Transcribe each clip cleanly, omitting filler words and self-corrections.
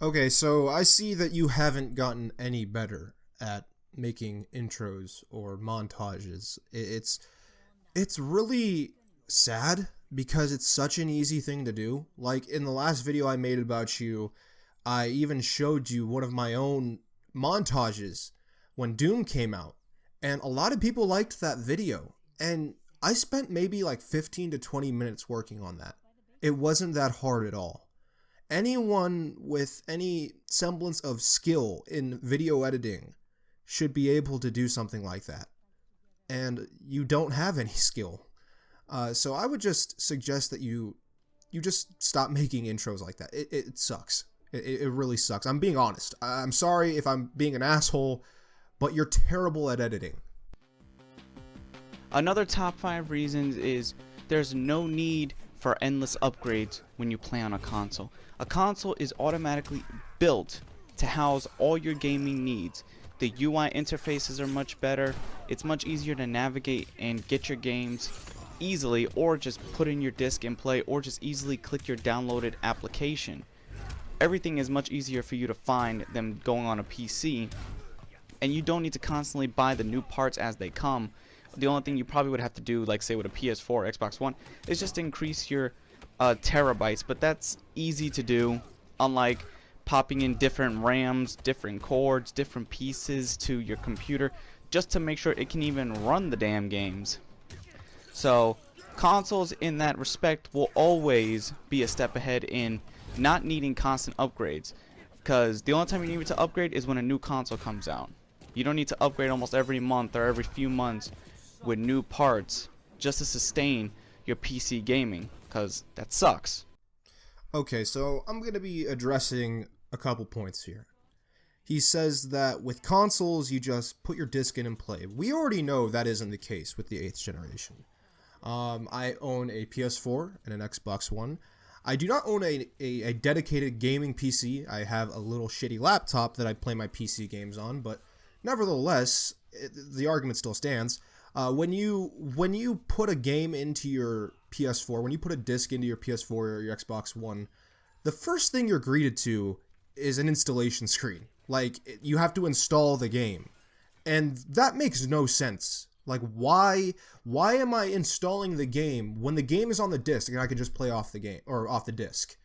Okay, so I see that you haven't gotten any better at making intros or montages. It's really sad because it's such an easy thing to do. Like in the last video I made about you, I even showed you one of my own montages when Doom came out, and a lot of people liked that video. And I spent maybe like 15 to 20 minutes working on that. It wasn't that hard at all. Anyone with any semblance of skill in video editing should be able to do something like that. And you don't have any skill. So I would just suggest that you just stop making intros like that. It sucks. It really sucks. I'm being honest. I'm sorry if I'm being an asshole, but you're terrible at editing. Another top 5 reasons is there's no need for endless upgrades when you play on a console. A console is automatically built to house all your gaming needs. The UI interfaces are much better. It's much easier to navigate and get your games easily, or just put in your disc and play, or just easily click your downloaded application. Everything is much easier for you to find than going on a PC, and you don't need to constantly buy the new parts as they come. The only thing you probably would have to do, like say with a PS4 or Xbox One, is just increase your terabytes, but that's easy to do, unlike popping in different RAMs, different cords, different pieces to your computer just to make sure it can even run the damn games. So consoles in that respect will always be a step ahead in not needing constant upgrades, because the only time you need to upgrade is when a new console comes out. You don't need to upgrade almost every month or every few months with new parts just to sustain your PC gaming, because that sucks. Okay, so I'm going to be addressing a couple points here. He says that with consoles, you just put your disc in and play. We already know that isn't the case with the 8th generation. I own a PS4 and an Xbox One. I do not own a dedicated gaming PC. I have a little shitty laptop that I play my PC games on, but nevertheless, the argument still stands. When you put a game into your PS4, when you put a disc into your PS4 or your Xbox One, the first thing you're greeted to is an installation screen. Like, you have to install the game. And that makes no sense. Like, why am I installing the game when the game is on the disc and I can just play off the game or off the disc?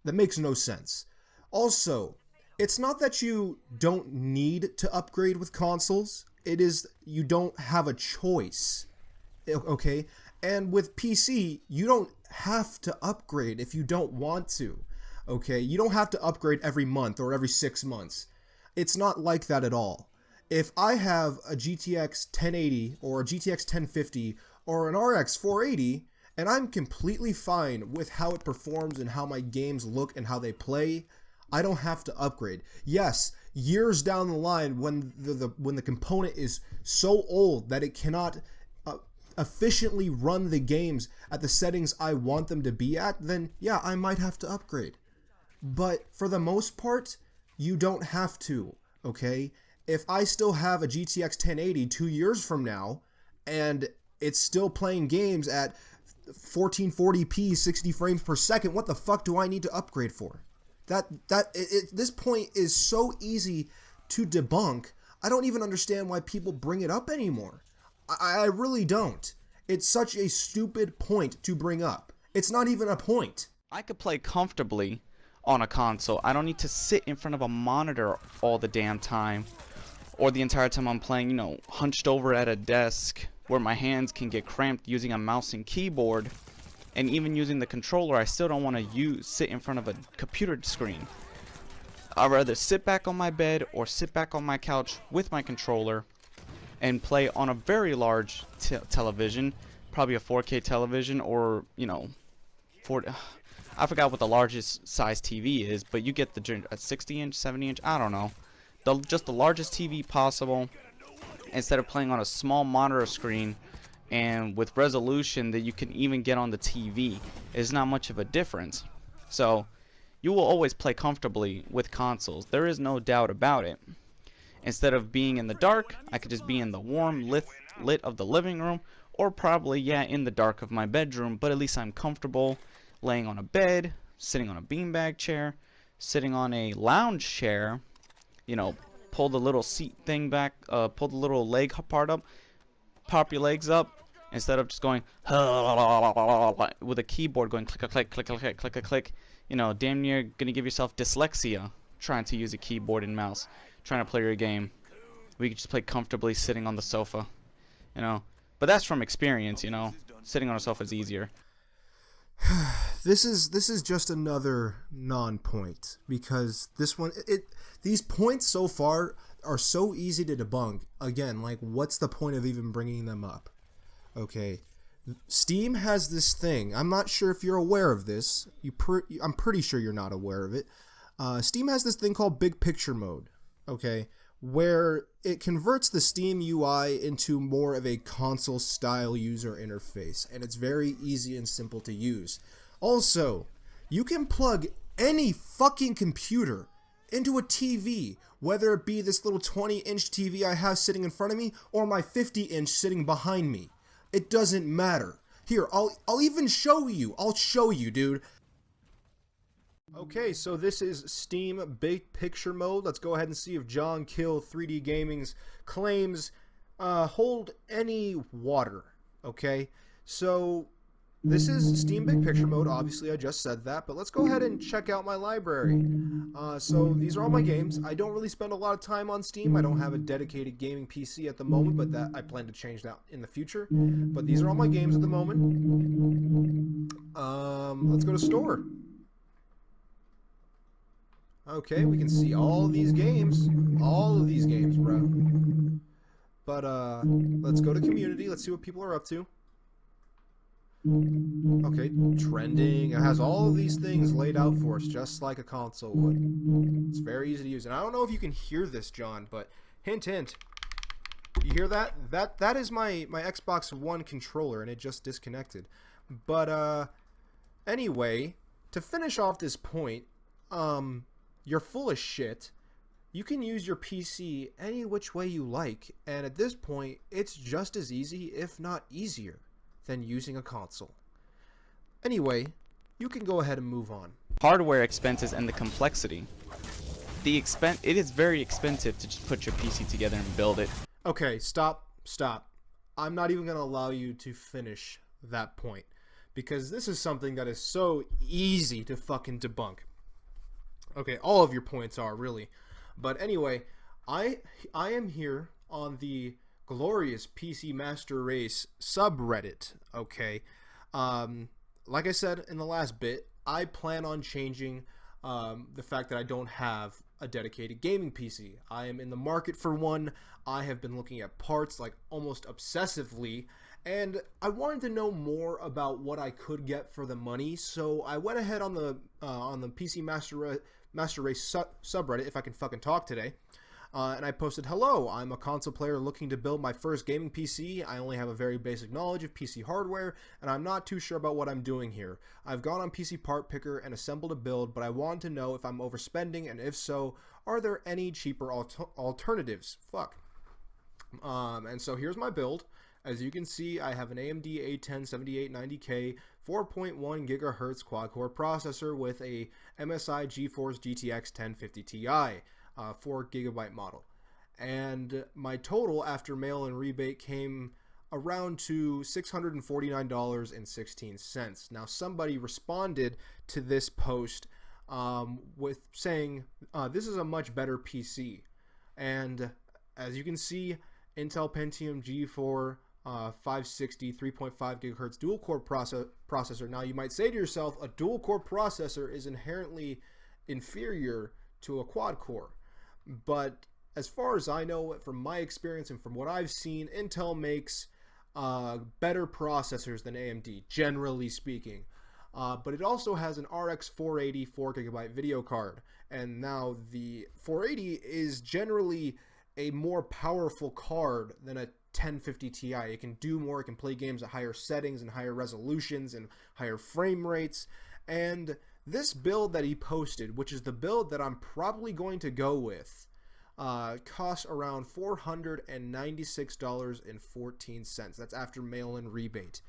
That makes no sense. Also, it's not that you don't need to upgrade with consoles. It is you don't have a choice. Okay? And with PC, you don't have to upgrade if you don't want to. Okay? You don't have to upgrade every month or every 6 months. It's not like that at all. If I have a GTX 1080 or a GTX 1050 or an RX 480 and I'm completely fine with how it performs and how my games look and how they play, I don't have to upgrade. Yes, years down the line when the component is so old that it cannot efficiently run the games at the settings I want them to be at, then yeah, I might have to upgrade. But for the most part, you don't have to, okay? If I still have a GTX 1080 2 years from now, and it's still playing games at 1440p 60 frames per second, what the fuck do I need to upgrade for? This point is so easy to debunk. I don't even understand why people bring it up anymore. I really don't. It's such a stupid point to bring up. It's not even a point. I could play comfortably on a console. I don't need to sit in front of a monitor all the damn time, or the entire time I'm playing, hunched over at a desk where my hands can get cramped using a mouse and keyboard. And even using the controller, I still don't want to sit in front of a computer screen. I'd rather sit back on my bed or sit back on my couch with my controller and play on a very large television, probably a 4K television, or, 40, I forgot what the largest size TV is, but you get a 60-inch, 70-inch, I don't know. Just the largest TV possible, instead of playing on a small monitor screen and with resolution that you can even get on the TV. Is not much of a difference. So you will always play comfortably with consoles. There is no doubt about it. Instead of being in the dark, I could just be in the warm lit of the living room, or probably, yeah, in the dark of my bedroom, but at least I'm comfortable laying on a bed, sitting on a beanbag chair, sitting on a lounge chair, pull the little seat thing back, pull the little leg part up, pop your legs up, instead of just going with a keyboard going click a click click a click click a click. Damn near gonna give yourself dyslexia trying to use a keyboard and mouse, trying to play your game. We could just play comfortably sitting on the sofa, But that's from experience, Sitting on a sofa is easier. This is just another non-point, because these points so far are so easy to debunk. Again, like, what's the point of even bringing them up? Okay, Steam has this thing. I'm not sure if you're aware of this. I'm pretty sure you're not aware of it. Steam has this thing called Big Picture Mode. Okay, where it converts the Steam UI into more of a console-style user interface, and it's very easy and simple to use. Also, you can plug any fucking computer into a TV, whether it be this little 20-inch TV I have sitting in front of me or my 50-inch sitting behind me. It doesn't matter. Here, I'll even show you. I'll show you, dude. Okay, so this is Steam Big Picture Mode. Let's go ahead and see if John Kill 3D Gaming's claims hold any water. Okay, so this is Steam Big Picture Mode. Obviously, I just said that, but let's go ahead and check out my library. So these are all my games. I don't really spend a lot of time on Steam. I don't have a dedicated gaming PC at the moment, but that I plan to change that in the future. But these are all my games at the moment. Let's go to store. Okay, we can see all of these games. All of these games, bro. But, let's go to community. Let's see what people are up to. Okay, trending. It has all of these things laid out for us, just like a console would. It's very easy to use. And I don't know if you can hear this, John, but hint, hint. You hear that? That is my Xbox One controller, and it just disconnected. But, anyway, to finish off this point, you're full of shit. You can use your PC any which way you like, and at this point, it's just as easy, if not easier, than using a console. Anyway, you can go ahead and move on. Hardware expenses and the complexity. It is very expensive to just put your PC together and build it. Okay, stop. I'm not even going to allow you to finish that point, because this is something that is so easy to fucking debunk. Okay, all of your points are, really. But anyway, I am here on the glorious PC Master Race subreddit, okay? Like I said in the last bit, I plan on changing the fact that I don't have a dedicated gaming PC. I am in the market for one. I have been looking at parts like almost obsessively, and I wanted to know more about what I could get for the money, so I went ahead on the PC Master Race subreddit, if I can fucking talk today, and I posted, "Hello, I'm a console player looking to build my first gaming PC. I only have a very basic knowledge of PC hardware, and I'm not too sure about what I'm doing here. I've gone on PC Part Picker and assembled a build, but I want to know if I'm overspending, and if so, are there any cheaper alternatives?" Fuck. And so here's my build. As you can see, I have an AMD A10 7890K 4.1 GHz quad-core processor with a MSI GeForce GTX 1050 Ti 4GB model. And my total after mail-in rebate came around to $649.16. Now, somebody responded to this post with saying, this is a much better PC. And as you can see, Intel Pentium G4 560 3.5 gigahertz dual core processor. Now you might say to yourself, a dual core processor is inherently inferior to a quad core, but as far as I know, from my experience and from what I've seen, Intel makes better processors than AMD, generally speaking. But it also has an RX 480 4GB video card, and now the 480 is generally a more powerful card than a 1050 Ti. It can do more, it can play games at higher settings and higher resolutions and higher frame rates. And this build that he posted, which is the build that I'm probably going to go with, costs around $496.14. That's after mail-in rebate.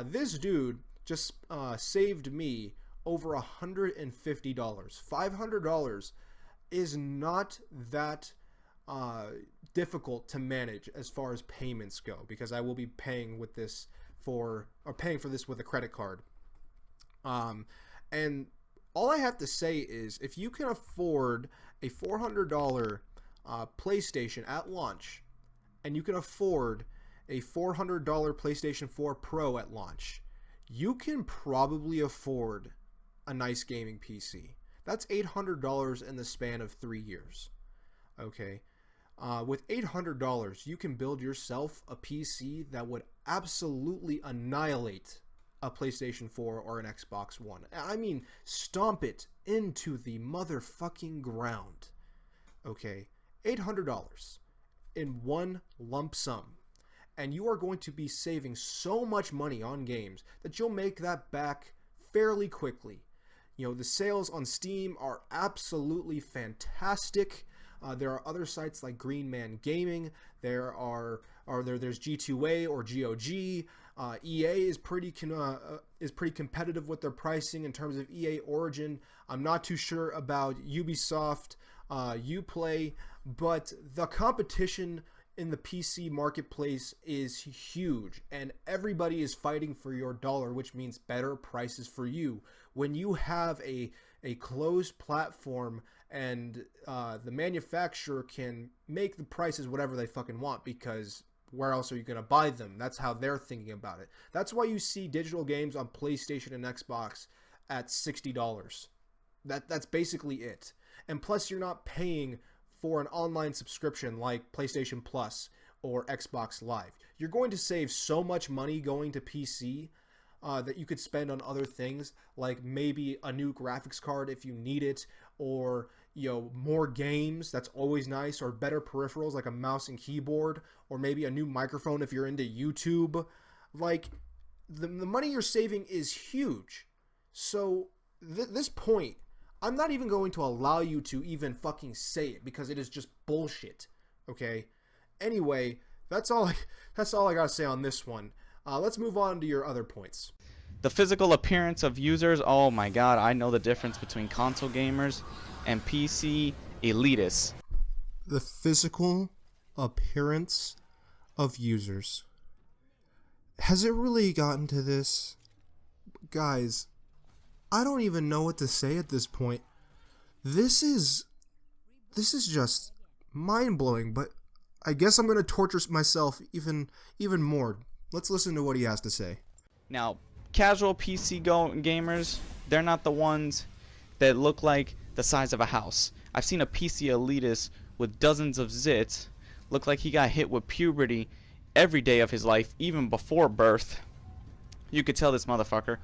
This dude just saved me over $150. $500 is not that difficult to manage as far as payments go, because I will be paying with this paying for this with a credit card. And all I have to say is, if you can afford a $400 PlayStation at launch, and you can afford a $400 PlayStation 4 Pro at launch, you can probably afford a nice gaming PC. That's $800 in the span of 3 years. Okay. With $800, you can build yourself a PC that would absolutely annihilate a PlayStation 4 or an Xbox One. I mean, stomp it into the motherfucking ground. Okay, $800 in one lump sum. And you are going to be saving so much money on games that you'll make that back fairly quickly. You know, the sales on Steam are absolutely fantastic. There are other sites like Green Man Gaming. There's G2A or GOG. EA is pretty competitive with their pricing in terms of EA Origin. I'm not too sure about Ubisoft, Uplay, but the competition in the PC marketplace is huge, and everybody is fighting for your dollar, which means better prices for you. When you have a closed platform and the manufacturer can make the prices whatever they fucking want, because where else are you going to buy them? That's how they're thinking about it. That's why you see digital games on PlayStation and Xbox at $60. That's basically it. And plus, you're not paying for an online subscription like PlayStation Plus or Xbox Live. You're going to save so much money going to PC that you could spend on other things, like maybe a new graphics card if you need it, or more games. That's always nice, or better peripherals like a mouse and keyboard, or maybe a new microphone if you're into YouTube. Like, the money you're saving is huge. So this point, I'm not even going to allow you to even fucking say it, because it is just bullshit. Okay. Anyway, that's all I gotta say on this one. Let's move on to your other points. The physical appearance of users, oh my god, I know the difference between console gamers and PC elitists. The physical appearance of users. Has it really gotten to this? Guys, I don't even know what to say at this point. This is just mind-blowing, but I guess I'm going to torture myself even more. Let's listen to what he has to say. Now, casual PC gamers, they're not the ones that look like the size of a house. I've seen a PC elitist with dozens of zits look like he got hit with puberty every day of his life, even before birth. You could tell this motherfucker.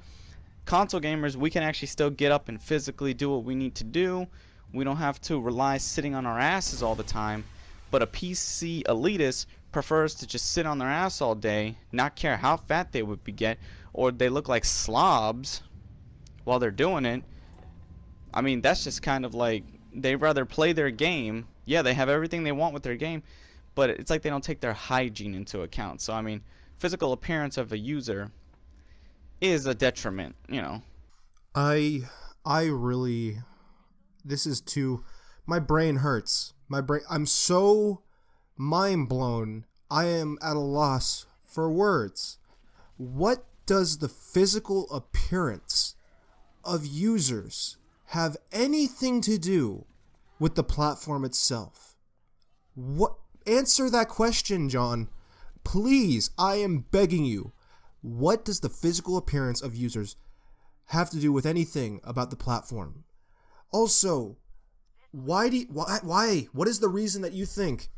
Console gamers, we can actually still get up and physically do what we need to do. We don't have to rely sitting on our asses all the time. But a PC elitist prefers to just sit on their ass all day, not care how fat they would get, or they look like slobs while they're doing it. I mean, that's just kind of like, they'd rather play their game. Yeah, they have everything they want with their game, but it's like they don't take their hygiene into account. So, I mean, physical appearance of a user is a detriment, I really, this is too, my brain hurts. I'm so mind blown. I am at a loss for words. What does the physical appearance of users have anything to do with the platform itself? What? Answer that question, John. Please, I am begging you. What does the physical appearance of users have to do with anything about the platform? Also, why? What is the reason that you think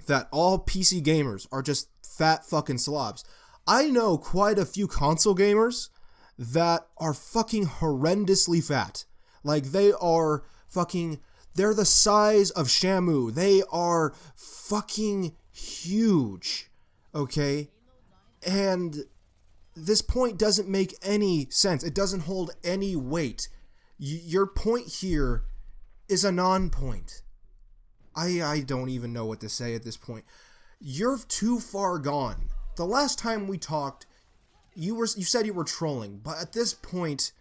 that all PC gamers are just fat fucking slobs? I know quite a few console gamers that are fucking horrendously fat. Like, they're the size of Shamu. They are fucking huge. Okay? And this point doesn't make any sense. It doesn't hold any weight. Your point here is a non-point. I don't even know what to say at this point. You're too far gone. The last time we talked, you said you were trolling, but at this point,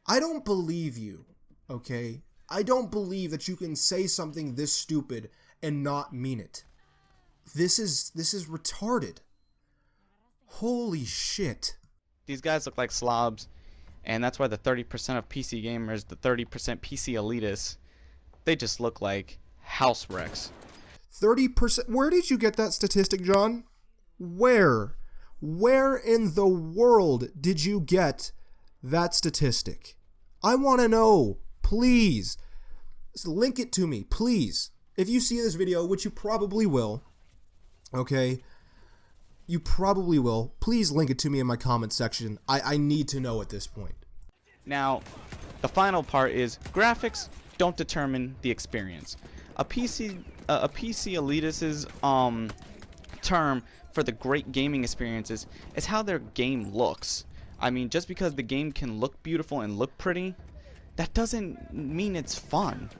I don't believe you, okay? I don't believe that you can say something this stupid and not mean it. This is retarded. Holy shit. These guys look like slobs, and that's why the 30% of PC gamers, the 30% PC elitists, they just look like house wrecks. 30%? Where did you get that statistic, John? Where? Where in the world did you get that statistic? I want to know. Please. Link it to me, please. If you see this video, which you probably will, okay? You probably will. Please link it to me in my comment section. I need to know at this point. Now, the final part is graphics don't determine the experience. A PC elitist's term for the great gaming experiences is how their game looks. I mean, just because the game can look beautiful and look pretty, that doesn't mean it's fun.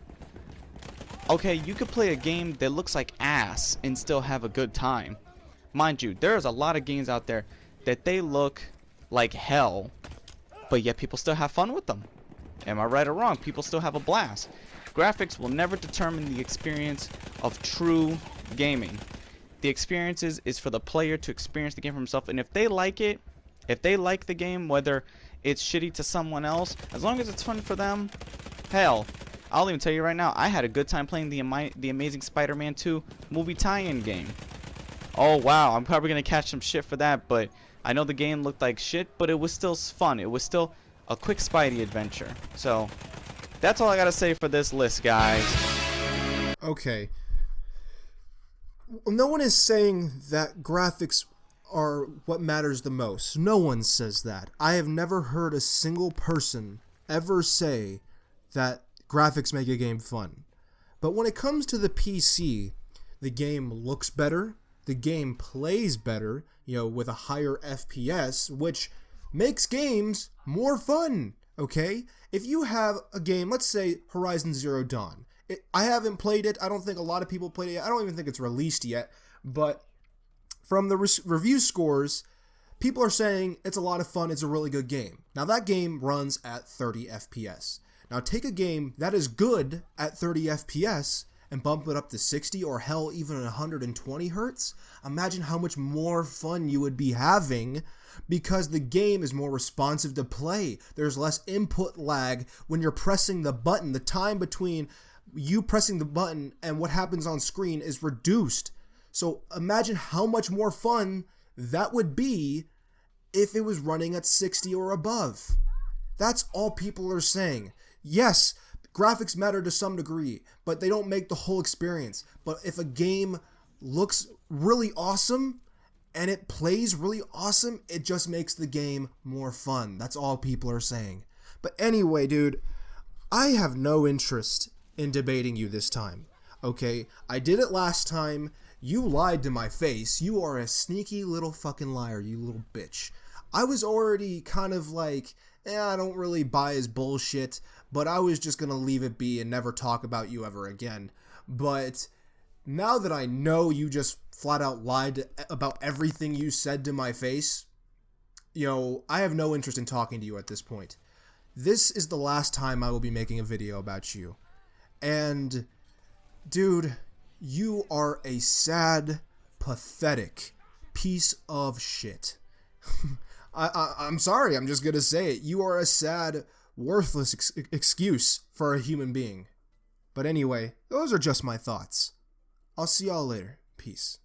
Okay, you could play a game that looks like ass and still have a good time. Mind you, there's a lot of games out there that they look like hell, but yet people still have fun with them. Am I right or wrong? People still have a blast. Graphics will never determine the experience of true gaming. The experiences is for the player to experience the game for himself, and if they like it, if they like the game, whether it's shitty to someone else, as long as it's fun for them, hell, I'll even tell you right now, I had a good time playing the Amazing Spider-Man 2 movie tie-in game. Oh wow, I'm probably gonna catch some shit for that, but I know the game looked like shit, but it was still fun. It was still a quick Spidey adventure. So that's all I gotta say for this list, guys. Okay. No one is saying that graphics are what matters the most. No one says that. I have never heard a single person ever say that graphics make a game fun. But when it comes to the PC, the game looks better, the game plays better, with a higher FPS, which makes games more fun, okay? If you have a game, let's say Horizon Zero Dawn. I haven't played it. I don't think a lot of people played it. I don't even think it's released yet. But from the review scores, people are saying it's a lot of fun. It's a really good game. Now, that game runs at 30 FPS. Now, take a game that is good at 30 FPS and bump it up to 60 or hell, even 120 hertz. Imagine how much more fun you would be having because the game is more responsive to play. There's less input lag when you're pressing the button. The time between you pressing the button and what happens on screen is reduced. So imagine how much more fun that would be if it was running at 60 or above. That's all people are saying. Yes, graphics matter to some degree, but they don't make the whole experience. But if a game looks really awesome and it plays really awesome, it just makes the game more fun. That's all people are saying. But anyway, dude, I have no interest in debating you this time. Okay, I did it last time. You lied to my face. You are a sneaky little fucking liar, you little bitch. I was already kind of like, I don't really buy his bullshit, but I was just gonna leave it be and never talk about you ever again. But now that I know you just flat out lied about everything you said to my face, I have no interest in talking to you at this point. This is the last time I will be making a video about you. And, dude, you are a sad, pathetic piece of shit. I'm sorry, I'm just gonna say it. You are a sad, worthless excuse for a human being. But anyway, those are just my thoughts. I'll see y'all later. Peace.